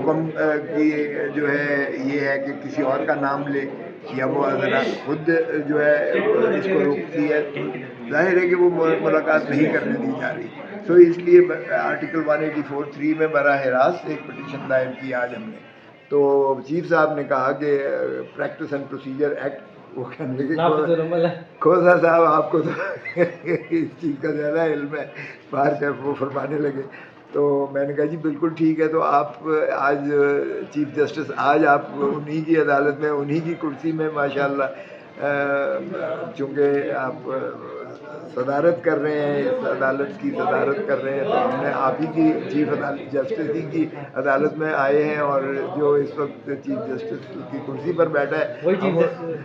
حکم کی جو ہے یہ ہے کہ کسی اور کا نام لے یا وہ ذرا خود جو ہے اس کو روکتی ہے، تو ظاہر ہے کہ وہ ملاقات نہیں کرنے دی جا رہی. سو اس لیے آرٹیکل 184(3) میں براہ راست ایک پٹیشن دائر کی آج ہم نے. تو چیف صاحب نے کہا کہ پریکٹس اینڈ پروسیجر ایکٹ، وہ کہنے لگے کھوسا صاحب آپ کو تو اس چیز کا زیادہ علم ہے، باہر کا وہ فرمانے لگے. تو میں نے کہا جی بالکل ٹھیک ہے. تو آپ آج چیف جسٹس، آج آپ انہی کی عدالت میں، انہی کی کرسی میں ماشاءاللہ چونکہ آپ صدارت کر رہے ہیں، اس عدالت کی صدارت کر رہے ہیں، تو ہم نے آپ ہی کی چیف جسٹس ہی کی عدالت میں آئے ہیں، اور جو اس وقت چیف جسٹس کی کرسی پر بیٹھا ہے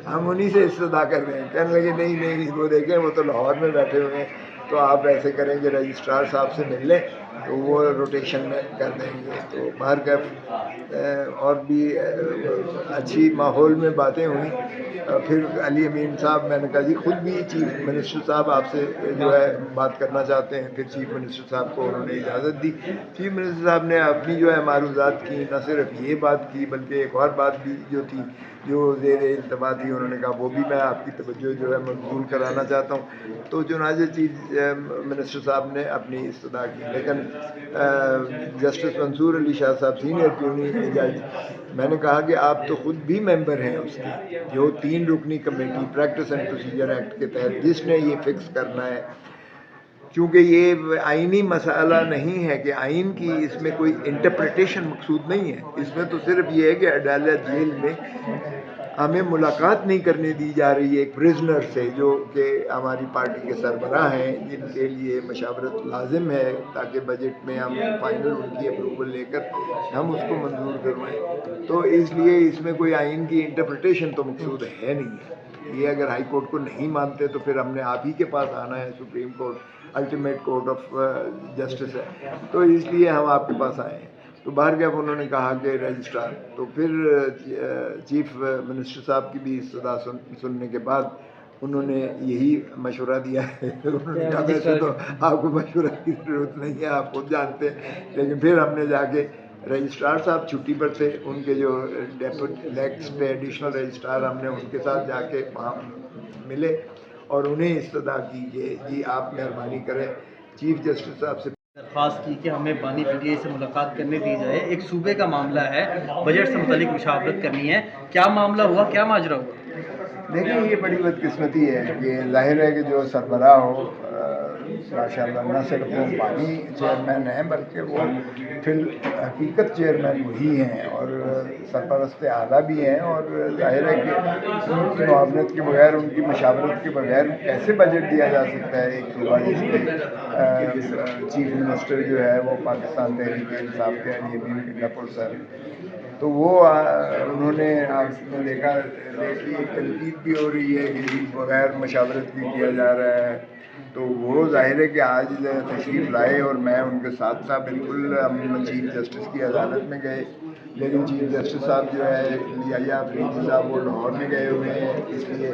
ہم انہی سے استدعا کر رہے ہیں. کہنے لگے نہیں نہیں، وہ دیکھیں وہ تو لاہور میں بیٹھے ہوئے ہیں، تو آپ ایسے کریں کہ رجسٹرار صاحب سے مل لیں تو وہ روٹیشن میں کر دیں گے. تو باہر اور بھی اچھی ماحول میں باتیں ہوئیں. پھر علی امین صاحب، میں نے کہا جی خود بھی چیف منسٹر صاحب آپ سے جو ہے بات کرنا چاہتے ہیں. پھر چیف منسٹر صاحب کو انہوں نے اجازت دی. چیف منسٹر صاحب نے اپنی جو ہے معروضات کی، نہ صرف یہ بات کی بلکہ ایک اور بات بھی جو تھی، جو زیر التوا تھی، انہوں نے کہا وہ بھی میں آپ کی توجہ جو ہے مبذول کرانا چاہتا ہوں. تو چنانچہ چیف منسٹر صاحب نے اپنی استدعا کی. لیکن جسٹس منصور علی شاہ صاحب سینئر پیونی جج، میں نے کہا کہ آپ تو خود بھی ممبر ہیں اس کے، جو 3 رکنی committee practice and procedure act کے تحت جس نے یہ فکس کرنا ہے. چونکہ یہ آئینی مسئلہ نہیں ہے کہ آئین کی اس میں کوئی انٹرپریٹیشن مقصود نہیں ہے، اس میں تو صرف یہ ہے کہ اڈالہ جیل میں ہمیں ملاقات نہیں کرنے دی جا رہی ہے ایک پرزنر سے، جو کہ ہماری پارٹی کے سربراہ ہیں، جن کے لیے مشاورت لازم ہے تاکہ بجٹ میں ہم فائنل ان کی اپروول لے کر ہم اس کو منظور کروائیں. تو اس لیے اس میں کوئی آئین کی انٹرپریٹیشن تو مقصود ہے نہیں ہے. یہ اگر ہائی کورٹ کو نہیں مانتے تو پھر ہم نے آپ ہی کے پاس آنا ہے، supreme court ultimate court of justice ہے، تو اس لیے ہم آپ کے پاس آئے ہیں. تو باہر گیا انہوں نے کہا کہ رجسٹرار. تو پھر چیف منسٹر صاحب کی بھی استدعا سننے کے بعد انہوں نے یہی مشورہ دیا ہے. انہوں نے کہا ویسے تو آپ کو مشورہ کی ضرورت نہیں ہے، آپ خود جانتے ہیں. لیکن پھر ہم نے جا کے رجسٹرار صاحب چھٹی پر تھے، ان کے جو لیگس پہ ایڈیشنل رجسٹرار، ہم نے ان کے ساتھ جا کے وہاں ملے اور انہیں استدعا کی کہ جی آپ مہربانی کریں چیف جسٹس صاحب سے درخواست کی کہ ہمیں بانی پی ٹی آئی سے ملاقات کرنے دی جائے. ایک صوبے کا معاملہ ہے، بجٹ سے متعلق مشاورت کرنی ہے. کیا معاملہ ہوا، کیا ماجرا ہوا؟ دیکھیں یہ بڑی بدقسمتی ہے کہ ظاہر ہے کہ جو سربراہ ہو ماشاء اللہ نہ صرف وہ بانی چیئرمین ہیں بلکہ وہ فی الحقیقت چیئرمین وہی ہیں اور سرپرست اعلیٰ بھی ہیں، اور ظاہر ہے کہ ان کی معاونت کے بغیر، ان کی مشاورت کے بغیر کیسے بجٹ دیا جا سکتا ہے. ایک صوبہ جس کے چیف منسٹر جو ہے وہ پاکستان تحریک انصاف کے علی امین گنڈا صاحب، تو وہ انہوں نے آپ نے دیکھا لیٹلی ایک تنقید بھی ہو رہی ہے کہ بغیر مشاورت بھی کیا جا رہا ہے. تو وہ ظاہر ہے کہ آج تشریف لائے اور میں ان کے ساتھ تھا. بالکل ہم چیف جسٹس کی عدالت میں گئے، لیکن چیف جسٹس صاحب جو ہے یحییٰ افریدی صاحب وہ لاہور میں گئے ہوئے ہیں. اس لیے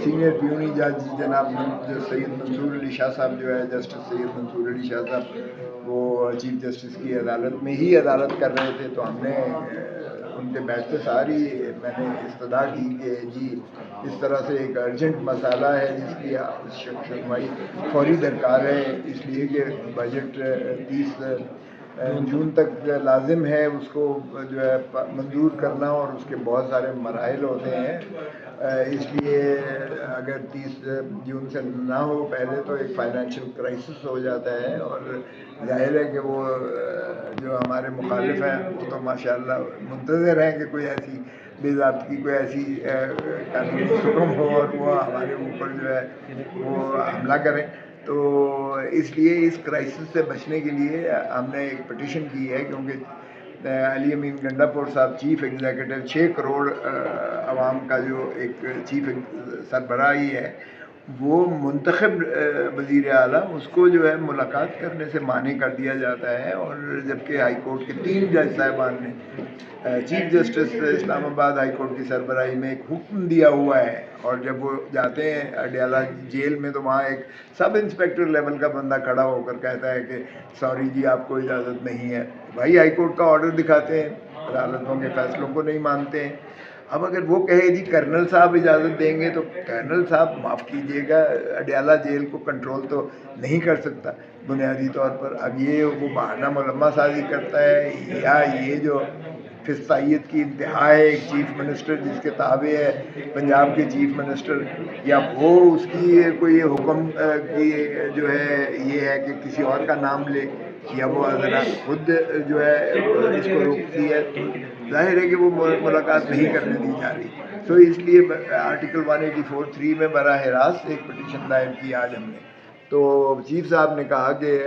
سینئر پیونی جج جناب سید منصور علی شاہ صاحب جو ہے، جسٹس سید منصور علی شاہ صاحب، وہ چیف جسٹس کی عدالت میں ہی عدالت کر رہے تھے. تو ہم نے ان کے بیٹھتے ساری میں نے استدعا کی کہ جی اس طرح سے ایک ارجنٹ مسئلہ ہے جس کی سنوائی فوری درکار ہے، اس لیے کہ بجٹ 30 جون تک لازم ہے اس کو جو ہے منظور کرنا، اور اس کے بہت سارے مراحل ہوتے ہیں. اس لیے اگر 30 جون سے نہ ہو پہلے تو ایک فائنینشیل کرائسس ہو جاتا ہے، اور ظاہر ہے کہ وہ جو ہمارے مخالف ہیں وہ تو ماشاءاللہ منتظر ہیں کہ کوئی ایسی بے ضابطگی، کوئی ایسی قانونی حکم ہو اور وہ ہمارے اوپر جو ہے وہ حملہ کریں. تو اس لیے اس کرائسس سے بچنے کے لیے ہم نے ایک پٹیشن کی ہے، کیونکہ علی امین گنڈا پور صاحب چیف ایگزیکٹو 6 کروڑ عوام کا جو ایک چیف سربراہی ہے، وہ منتخب وزیر اعلیٰ اس کو جو ہے ملاقات کرنے سے مانع کر دیا جاتا ہے، اور جبکہ ہائی کورٹ کے 3 جج صاحبان نے چیف جسٹس اسلام آباد ہائی کورٹ کی سربراہی میں ایک حکم دیا ہوا ہے، اور جب وہ جاتے ہیں اڈیالہ جیل میں تو وہاں ایک سب انسپیکٹر لیول کا بندہ کھڑا ہو کر کہتا ہے کہ سوری جی آپ کو اجازت نہیں ہے۔ بھائی ہائی کورٹ کا آرڈر دکھاتے ہیں، عدالتوں کے فیصلوں کو نہیں مانتے ہیں۔ اب اگر وہ کہے جی کرنل صاحب اجازت دیں گے تو کرنل صاحب معاف کیجیے گا اڈیالہ جیل کو کنٹرول تو نہیں کر سکتا بنیادی طور پر۔ اب یہ وہ بہانہ ملمہ سازی کرتا ہے، یا یہ جو فسطائیت کی انتہا ہے ایک چیف منسٹر جس کے تابع ہے پنجاب کے چیف منسٹر، یا وہ اس کی کوئی حکم کی جو ہے یہ ہے کہ کسی اور کا نام لے، یا وہ ذرا خود جو ہے اس کو روکتی ہے، تو ظاہر ہے کہ وہ ملاقات نہیں کرنے دی جا رہی۔ تو اس لیے آرٹیکل 184(3) میں براہ راست ایک پٹیشن دائر کی آج ہم نے، تو چیف صاحب نے کہا کہ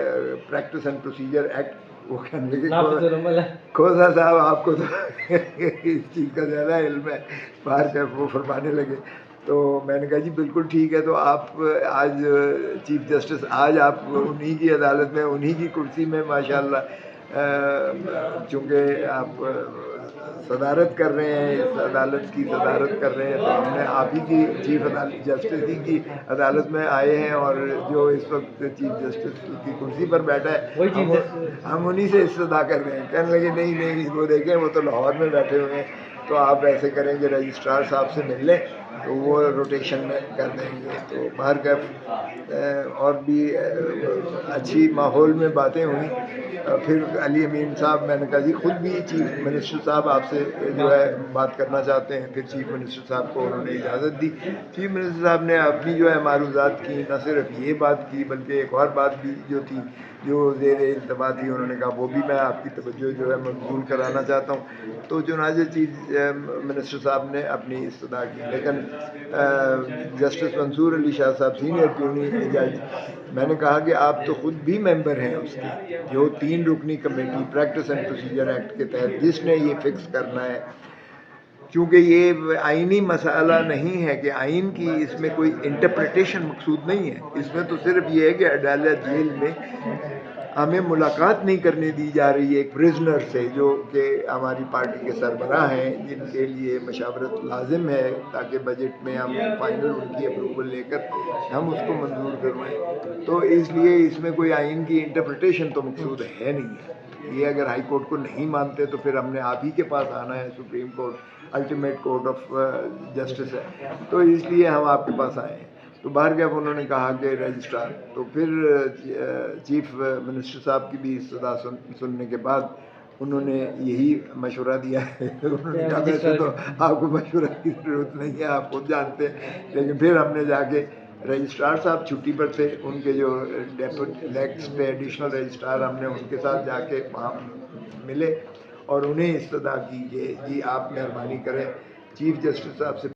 پریکٹس اینڈ پروسیجر ایکٹ، وہ کہنے لگے کھوسا صاحب آپ کو تو اس چیز کا زیادہ علم ہے، باہر کا وہ فرمانے لگے۔ تو میں نے کہا جی بالکل ٹھیک ہے، تو آپ آج چیف جسٹس، آج آپ انہی کی عدالت میں انہی کی کرسی میں ماشاءاللہ چونکہ آپ صدارت کر رہے ہیں، اس عدالت کی صدارت کر رہے ہیں، تو ہم نے آپ ہی کی چیف جسٹس ہی کی عدالت میں آئے ہیں، اور جو اس وقت چیف جسٹس کی کرسی پر بیٹھا ہے ہم انہی سے استدعا کر رہے ہیں۔ کہنے لگے نہیں وہ دیکھیں وہ تو لاہور میں بیٹھے ہوئے ہیں، تو آپ ایسے کریں کہ رجسٹرار صاحب سے مل لیں تو وہ روٹیشن میں کر دیں گے۔ تو بہرکیف اور بھی اچھی ماحول میں باتیں ہوئیں۔ پھر علی امین صاحب، میں نے کہا جی خود بھی چیف منسٹر صاحب آپ سے جو ہے بات کرنا چاہتے ہیں، پھر چیف منسٹر صاحب کو انہوں نے اجازت دی۔ چیف منسٹر صاحب نے اپنی جو ہے معروضات کی، نہ صرف یہ بات کی بلکہ ایک اور بات بھی جو تھی جو زیر التوا تھی، انہوں نے کہا وہ بھی میں آپ کی توجہ جو ہے مبذول کرانا چاہتا ہوں۔ تو چنانچہ چیف منسٹر صاحب نے اپنی استدعا کی، لیکن جسٹس منصور علی شاہ صاحب سینئر پیونی جج، میں نے کہا کہ آپ تو خود بھی ممبر ہیں اس کی، جو 3 رکنی committee practice and procedure act کے تحت جس نے یہ فکس کرنا ہے، چونکہ یہ آئینی مسئلہ نہیں ہے کہ آئین کی اس میں کوئی انٹرپریٹیشن مقصود نہیں ہے، اس میں تو صرف یہ ہے کہ اڈیالہ جیل میں ہمیں ملاقات نہیں کرنے دی جا رہی ہے ایک پرزنر سے، جو کہ ہماری پارٹی کے سربراہ ہیں، جن کے لیے مشاورت لازم ہے تاکہ بجٹ میں ہم فائنل ان کی اپروول لے کر ہم اس کو منظور کروائیں۔ تو اس لیے اس میں کوئی آئین کی انٹرپریٹیشن تو مقصود ہے نہیں ہے۔ یہ اگر ہائی کورٹ کو نہیں مانتے تو پھر ہم نے آپ ہی کے پاس آنا ہے، supreme court ultimate court of justice ہے، تو اس لیے ہم آپ کے پاس آئے ہیں۔ تو بہرکیف انہوں نے کہا کہ رجسٹرار، تو پھر چیف منسٹر صاحب کی بھی استدعا سننے کے بعد انہوں نے یہی مشورہ دیا ہے۔ انہوں نے کہا ویسے تو آپ کو مشورہ کی ضرورت نہیں ہے، آپ خود جانتے ہیں، لیکن پھر ہم نے جا کے رجسٹرار صاحب چھٹی پر تھے، ان کے جو نیکسٹ ایڈیشنل رجسٹرار، ہم نے ان کے ساتھ جا کے وہاں ملے اور انہیں استدعا کی کہ جی آپ مہربانی کریں چیف جسٹس صاحب سے